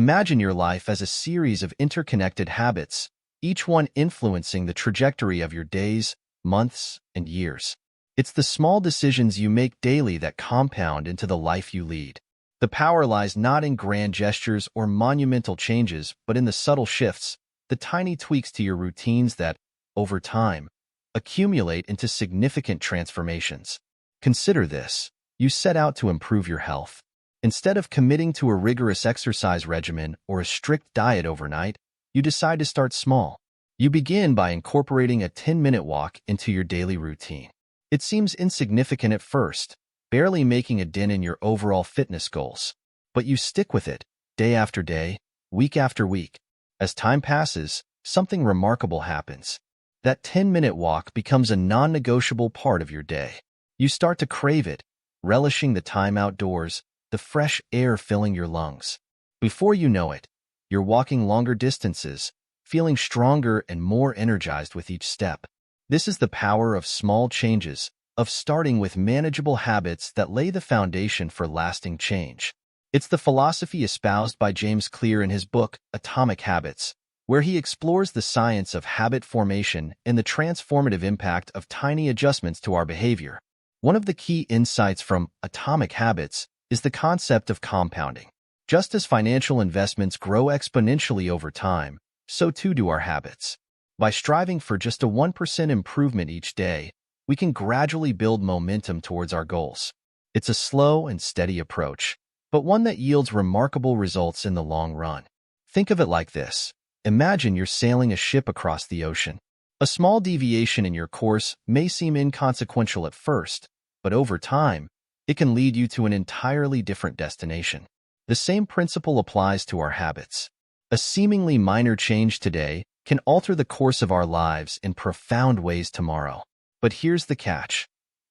Imagine your life as a series of interconnected habits, each one influencing the trajectory of your days, months, and years. It's the small decisions you make daily that compound into the life you lead. The power lies not in grand gestures or monumental changes, but in the subtle shifts, the tiny tweaks to your routines that, over time, accumulate into significant transformations. Consider this. You set out to improve your health. Instead of committing to a rigorous exercise regimen or a strict diet overnight, you decide to start small. You begin by incorporating a 10-minute walk into your daily routine. It seems insignificant at first, barely making a dent in your overall fitness goals. But you stick with it, day after day, week after week. As time passes, something remarkable happens. That 10-minute walk becomes a non-negotiable part of your day. You start to crave it, relishing the time outdoors, the fresh air filling your lungs. Before you know it, you're walking longer distances, feeling stronger and more energized with each step. This is the power of small changes, of starting with manageable habits that lay the foundation for lasting change. It's the philosophy espoused by James Clear in his book, Atomic Habits, where he explores the science of habit formation and the transformative impact of tiny adjustments to our behavior. One of the key insights from Atomic Habits is the concept of compounding. Just as financial investments grow exponentially over time, so too do our habits. By striving for just a 1% improvement each day, we can gradually build momentum towards our goals. It's a slow and steady approach, but one that yields remarkable results in the long run. Think of it like this. Imagine you're sailing a ship across the ocean. A small deviation in your course may seem inconsequential at first, but over time, it can lead you to an entirely different destination. The same principle applies to our habits. A seemingly minor change today can alter the course of our lives in profound ways tomorrow. But here's the catch.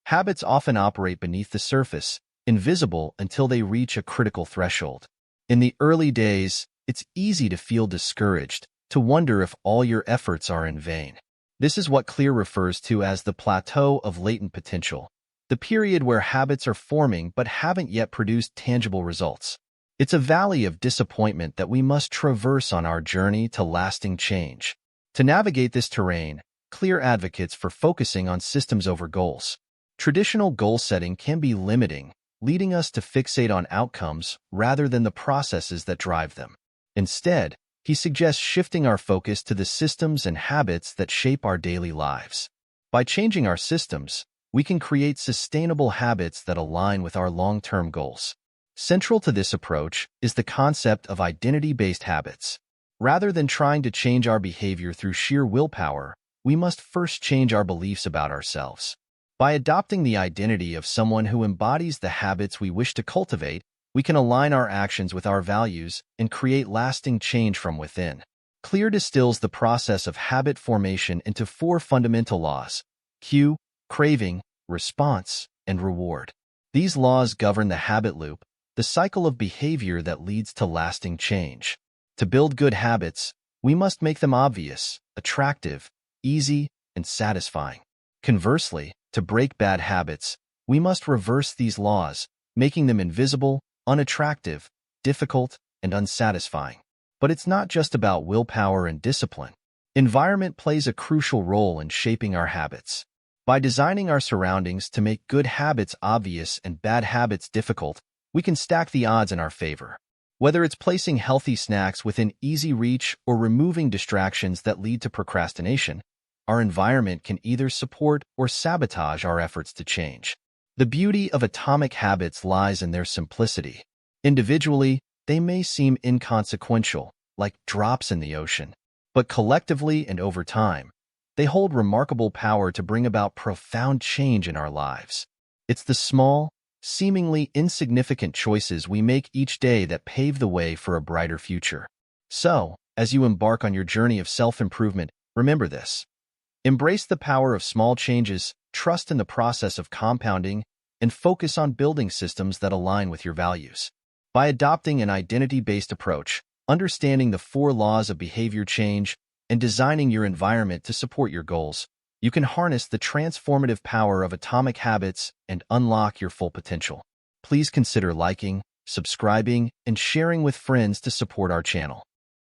Habits often operate beneath the surface, invisible until they reach a critical threshold. In the early days, it's easy to feel discouraged, to wonder if all your efforts are in vain. This is what Clear refers to as the plateau of latent potential, the period where habits are forming but haven't yet produced tangible results. It's a valley of disappointment that we must traverse on our journey to lasting change. To navigate this terrain, Clear advocates for focusing on systems over goals. Traditional goal setting can be limiting, leading us to fixate on outcomes rather than the processes that drive them. Instead, he suggests shifting our focus to the systems and habits that shape our daily lives. By changing our systems, we can create sustainable habits that align with our long-term goals. Central to this approach is the concept of identity-based habits. Rather than trying to change our behavior through sheer willpower, we must first change our beliefs about ourselves. By adopting the identity of someone who embodies the habits we wish to cultivate, we can align our actions with our values and create lasting change from within. Clear distills the process of habit formation into 4 fundamental laws: cue, craving, response, and reward. These laws govern the habit loop, the cycle of behavior that leads to lasting change. To build good habits, we must make them obvious, attractive, easy, and satisfying. Conversely, to break bad habits, we must reverse these laws, making them invisible, unattractive, difficult, and unsatisfying. But it's not just about willpower and discipline. Environment plays a crucial role in shaping our habits. By designing our surroundings to make good habits obvious and bad habits difficult, we can stack the odds in our favor. Whether it's placing healthy snacks within easy reach or removing distractions that lead to procrastination, our environment can either support or sabotage our efforts to change. The beauty of atomic habits lies in their simplicity. Individually, they may seem inconsequential, like drops in the ocean, but collectively and over time, they hold remarkable power to bring about profound change in our lives. It's the small, seemingly insignificant choices we make each day that pave the way for a brighter future. So, as you embark on your journey of self-improvement, remember this. Embrace the power of small changes, trust in the process of compounding, and focus on building systems that align with your values. By adopting an identity-based approach, understanding the 4 laws of behavior change, and designing your environment to support your goals, you can harness the transformative power of atomic habits and unlock your full potential. Please consider liking, subscribing, and sharing with friends to support our channel.